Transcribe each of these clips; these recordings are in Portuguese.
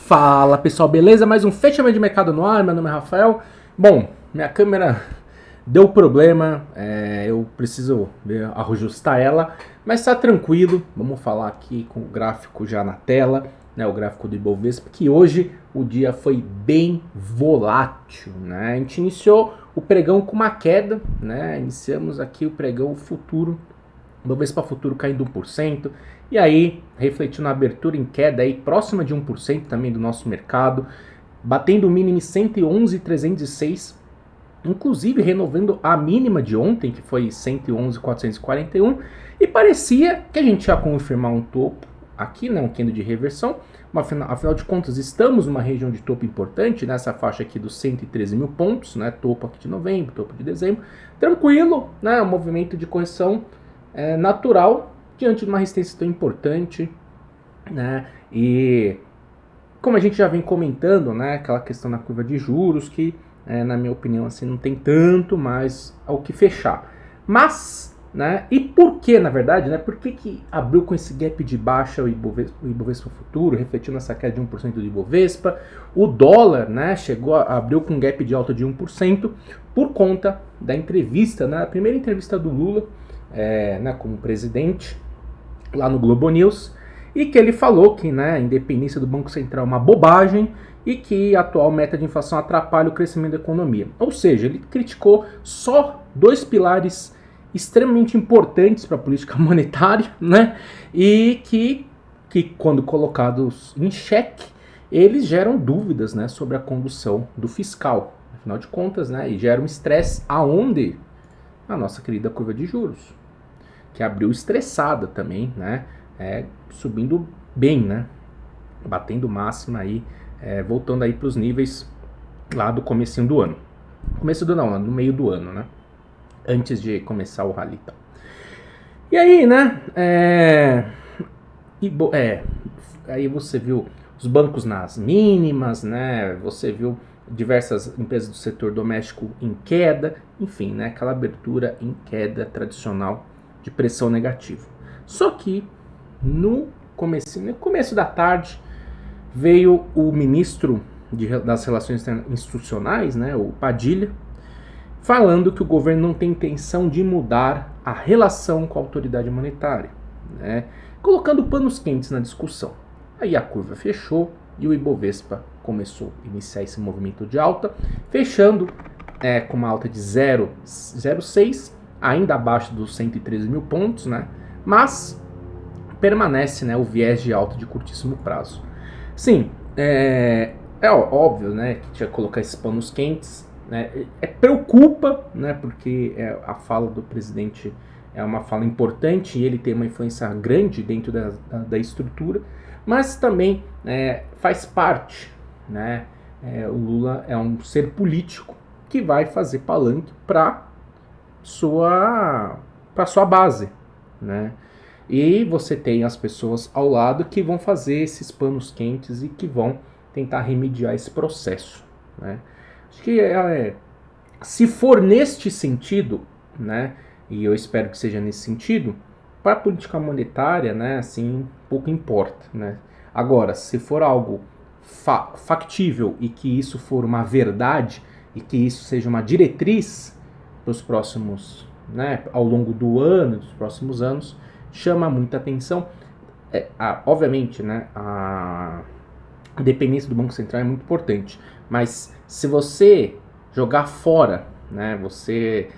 Fala pessoal, beleza? Mais um fechamento de mercado no ar, meu nome é Rafael. Bom, minha câmera deu problema, eu preciso ajustar ela, mas tá tranquilo. Vamos falar aqui com o gráfico já na tela, né? O gráfico do Ibovespa, que hoje o dia foi bem volátil, né? A gente iniciou o pregão com uma queda, né? Iniciamos aqui o pregão futuro, Ibovespa futuro caindo 1%, e aí refletindo na abertura em queda aí próxima de 1% também do nosso mercado, batendo o mínimo em 111.306, inclusive renovando a mínima de ontem, que foi 111.441, e parecia que a gente ia confirmar um topo aqui, né, um candle de reversão, mas afinal de contas estamos numa região de topo importante, nessa faixa aqui dos 113 mil pontos, né, topo aqui de novembro, topo de dezembro, tranquilo, né, um movimento de correção natural diante de uma resistência tão importante, né? E como a gente já vem comentando, né, aquela questão na curva de juros que, na minha opinião, assim, não tem tanto mais ao que fechar. Mas, né, e por que, na verdade, né, por que abriu com esse gap de baixa o Ibovespa futuro, refletindo essa queda de 1% do Ibovespa? O dólar, né, abriu com um gap de alta de 1% por conta da entrevista, né, a primeira entrevista do Lula, né, como presidente, lá no Globo News, e que ele falou que, né, a independência do Banco Central é uma bobagem e que a atual meta de inflação atrapalha o crescimento da economia. Ou seja, ele criticou só dois pilares extremamente importantes para a política monetária, né, e que quando colocados em xeque, eles geram dúvidas, né, sobre a condução do fiscal. Afinal de contas, né, e geram estresse aonde? A nossa querida curva de juros, que abriu estressada também, né? Subindo bem, né? Batendo máxima aí, voltando aí para os níveis lá do comecinho do ano. No meio do ano, né? Antes de começar o rally e tal. E aí, né? Aí você viu os bancos nas mínimas, né? Você viu diversas empresas do setor doméstico em queda, enfim, né? Aquela abertura em queda tradicional de pressão negativa. Só que no começo da tarde veio o ministro das Relações Institucionais, né, o Padilha, falando que o governo não tem intenção de mudar a relação com a autoridade monetária, né, colocando panos quentes na discussão. Aí a curva fechou e o Ibovespa começou a iniciar esse movimento de alta, fechando com uma alta de 0,06, ainda abaixo dos 113 mil pontos, né? Mas permanece, né, o viés de alta de curtíssimo prazo. Sim, é óbvio, né, que tinha que colocar esses panos quentes, né? Preocupa, né, porque a fala do presidente é uma fala importante e ele tem uma influência grande dentro da estrutura, mas também faz parte, né? O Lula é um ser político que vai fazer palanque para sua base, né? E você tem as pessoas ao lado que vão fazer esses panos quentes e que vão tentar remediar esse processo, né? Acho que se for neste sentido, né, e eu espero que seja nesse sentido, para a política monetária, né, assim, pouco importa, né? Agora, se for algo factível e que isso for uma verdade e que isso seja uma diretriz para os próximos, né, ao longo do ano, dos próximos anos, chama muita atenção. Obviamente, né, a dependência do Banco Central é muito importante, mas se você jogar fora, né, você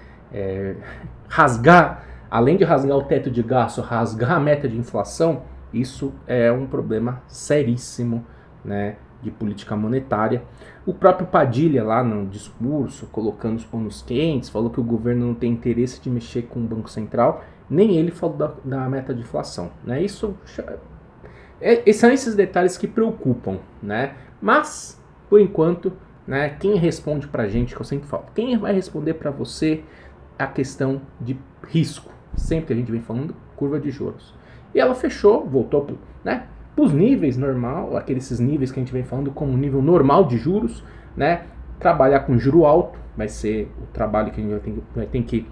rasgar, além de rasgar o teto de gasto, rasgar a meta de inflação, isso é um problema seríssimo, né, de política monetária. O próprio Padilha lá no discurso, colocando os panos quentes, falou que o governo não tem interesse de mexer com o Banco Central, nem ele falou da meta de inflação, né? São esses detalhes que preocupam, né? Mas, por enquanto, né, quem responde pra gente, que eu sempre falo, quem vai responder pra você a questão de risco, sempre que a gente vem falando, curva de juros. E ela fechou, voltou, né, para os níveis normal, esses níveis que a gente vem falando como nível normal de juros, né? Trabalhar com juro alto vai ser o trabalho que a gente vai ter que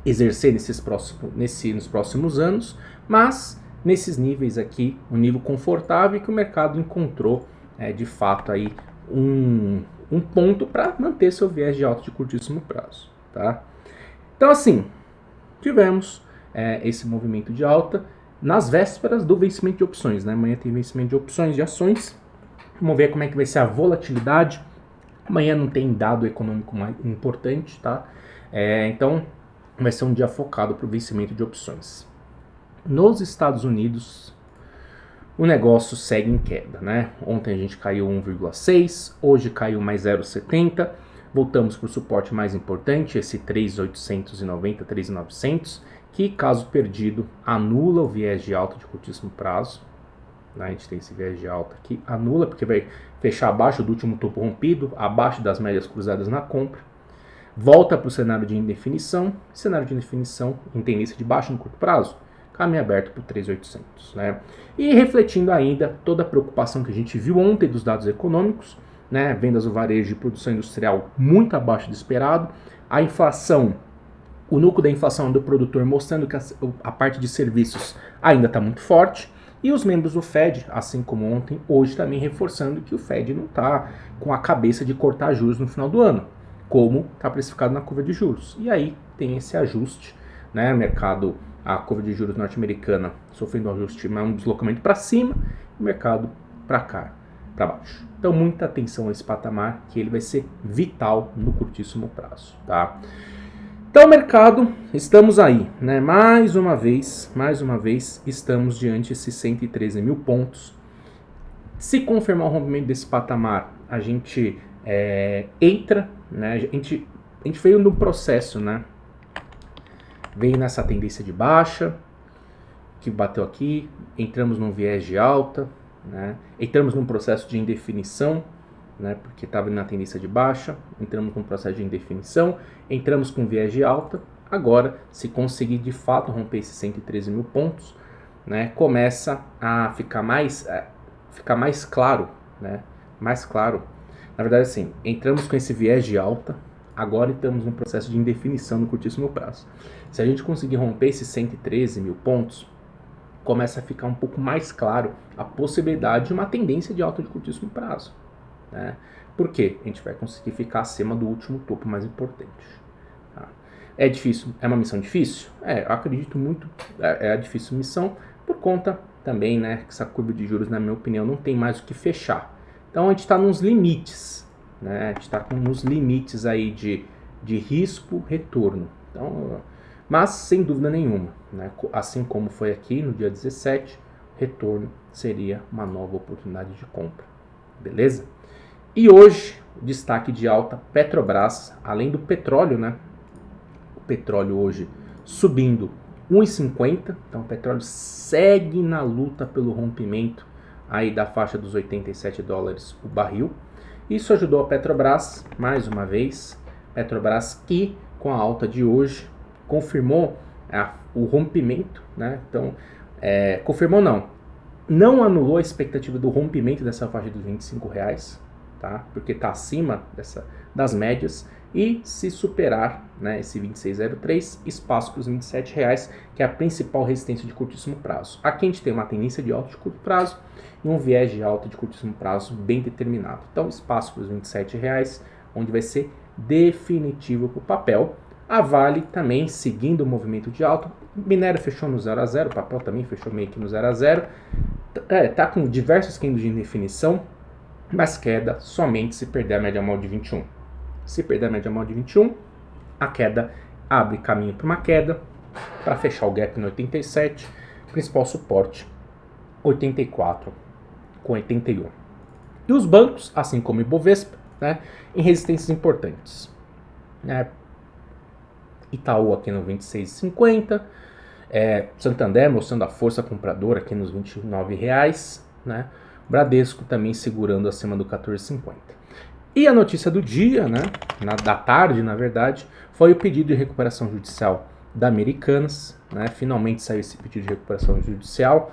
exercer nos próximos anos, mas nesses níveis aqui, um nível confortável que o mercado encontrou de fato aí um ponto para manter seu viés de alta de curtíssimo prazo, tá? Então assim, tivemos esse movimento de alta nas vésperas do vencimento de opções, né? Amanhã tem vencimento de opções de ações. Vamos ver como é que vai ser a volatilidade. Amanhã não tem dado econômico mais importante, tá? Então vai ser um dia focado para o vencimento de opções. Nos Estados Unidos, o negócio segue em queda, né? Ontem a gente caiu 1,6, hoje caiu mais 0,70. Voltamos para o suporte mais importante, esse 3.890, 3.900, que, caso perdido, anula o viés de alta de curtíssimo prazo. A gente tem esse viés de alta aqui, anula, porque vai fechar abaixo do último topo rompido, abaixo das médias cruzadas na compra. Volta para o cenário de indefinição, cenário de indefinição em tendência de baixo no curto prazo, caminho aberto para o 3.800, né? E refletindo ainda toda a preocupação que a gente viu ontem dos dados econômicos, né? Vendas do varejo de produção industrial muito abaixo do esperado, a inflação, o núcleo da inflação do produtor mostrando que a parte de serviços ainda está muito forte, e os membros do Fed, assim como ontem, hoje também reforçando que o Fed não está com a cabeça de cortar juros no final do ano, como está precificado na curva de juros. E aí tem esse ajuste, né? Mercado, a curva de juros norte-americana sofrendo um ajuste, um deslocamento para cima, e o mercado para cá, para baixo. Então muita atenção a esse patamar, que ele vai ser vital no curtíssimo prazo, tá? Então, mercado, estamos aí, né? Mais uma vez, estamos diante desses 113 mil pontos. Se confirmar o rompimento desse patamar, a gente entra, né? A gente veio no processo, né? Veio nessa tendência de baixa, que bateu aqui, entramos num viés de alta, né? Entramos num processo de indefinição, né, porque estava na tendência de baixa, entramos com um processo de indefinição, entramos com viés de alta. Agora, se conseguir de fato romper esses 113 mil pontos, né, começa a ficar mais claro, né, mais claro. Na verdade, assim, entramos com esse viés de alta, agora estamos num processo de indefinição no curtíssimo prazo. Se a gente conseguir romper esses 113 mil pontos, começa a ficar um pouco mais claro a possibilidade de uma tendência de alta de curtíssimo prazo. Né? Por quê? A gente vai conseguir ficar acima do último topo mais importante. Tá? É difícil? É uma missão difícil? Eu acredito muito. É a difícil missão por conta também, né, que essa curva de juros, na minha opinião, não tem mais o que fechar. Então a gente está nos limites, né? A gente está nos limites aí de risco-retorno. Então, mas sem dúvida nenhuma, né? Assim como foi aqui no dia 17, retorno seria uma nova oportunidade de compra. Beleza? E hoje, destaque de alta, Petrobras, além do petróleo, né? O petróleo hoje subindo 1,50, então o petróleo segue na luta pelo rompimento aí da faixa dos 87 dólares o barril. Isso ajudou a Petrobras, mais uma vez, Petrobras que com a alta de hoje confirmou o rompimento, né? Então, confirmou não anulou a expectativa do rompimento dessa faixa dos R$25, tá? Porque está acima das médias, e se superar, né, esse 26,03, espaço para os R$27, que é a principal resistência de curtíssimo prazo. Aqui a gente tem uma tendência de alta de curto prazo e um viés de alta de curtíssimo prazo bem determinado. Então, espaço para os R$27, onde vai ser definitivo para o papel. A Vale também seguindo o movimento de alta. Minério fechou no 0 a 0, o papel também fechou meio que no 0 a 0. Tá com diversos candles de indefinição, mas queda somente se perder a média móvel de 21. Se perder a média móvel de 21, a queda abre caminho para uma queda, para fechar o gap no 87, principal suporte 84 com 81. E os bancos, assim como o Ibovespa, né, em resistências importantes. Itaú aqui no 26,50, Santander mostrando a força compradora aqui nos R$29, né? Bradesco também segurando acima do 14,50. E a notícia do dia, né, da tarde, na verdade, foi o pedido de recuperação judicial da Americanas, né? Finalmente saiu esse pedido de recuperação judicial,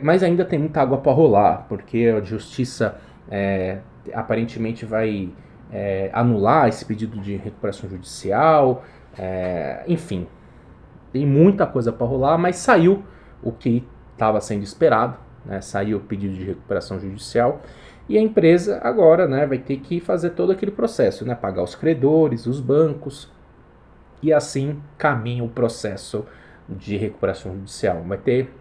mas ainda tem muita água para rolar, porque a justiça aparentemente vai anular esse pedido de recuperação judicial, enfim, tem muita coisa para rolar, mas saiu o que estava sendo esperado, né, saiu o pedido de recuperação judicial, e a empresa agora, né, vai ter que fazer todo aquele processo, né, pagar os credores, os bancos, e assim caminha o processo de recuperação judicial. Vai ter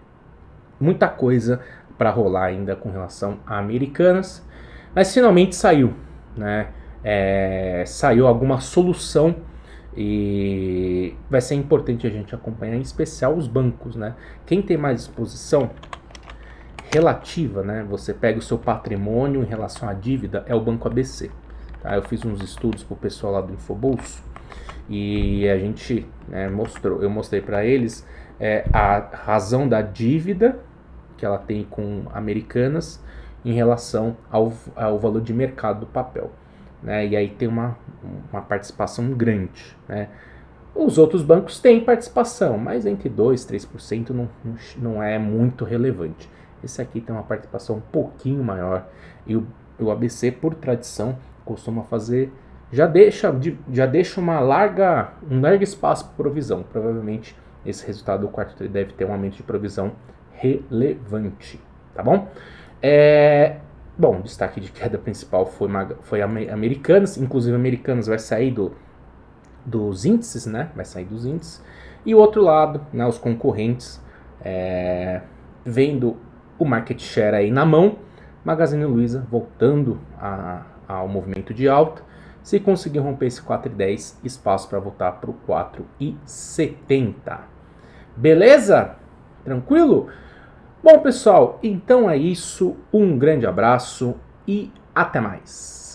muita coisa para rolar ainda com relação a Americanas, mas finalmente saiu, né? Saiu alguma solução e vai ser importante a gente acompanhar, em especial os bancos, né? Quem tem mais exposição relativa, né? Você pega o seu patrimônio em relação à dívida, é o Banco ABC. Tá? Eu fiz uns estudos pro pessoal lá do Infobolso e a gente, né, eu mostrei para eles a razão da dívida que ela tem com Americanas em relação ao valor de mercado do papel, né? E aí tem uma participação grande, né? Os outros bancos têm participação, mas entre 2% e 3% não é muito relevante. Esse aqui tem uma participação um pouquinho maior e o ABC, por tradição, costuma fazer, já deixa um largo espaço para provisão. Provavelmente esse resultado do quarto tri deve ter um aumento de provisão relevante, tá bom? Bom, destaque de queda principal foi Americanas, inclusive Americanas vai sair dos índices, né? Vai sair dos índices. E o outro lado, né, os concorrentes, vendo o market share aí na mão, Magazine Luiza voltando ao movimento de alta. Se conseguir romper esse 4,10, espaço para voltar para o 4,70. Beleza? Tranquilo? Bom, pessoal, então é isso. Um grande abraço e até mais.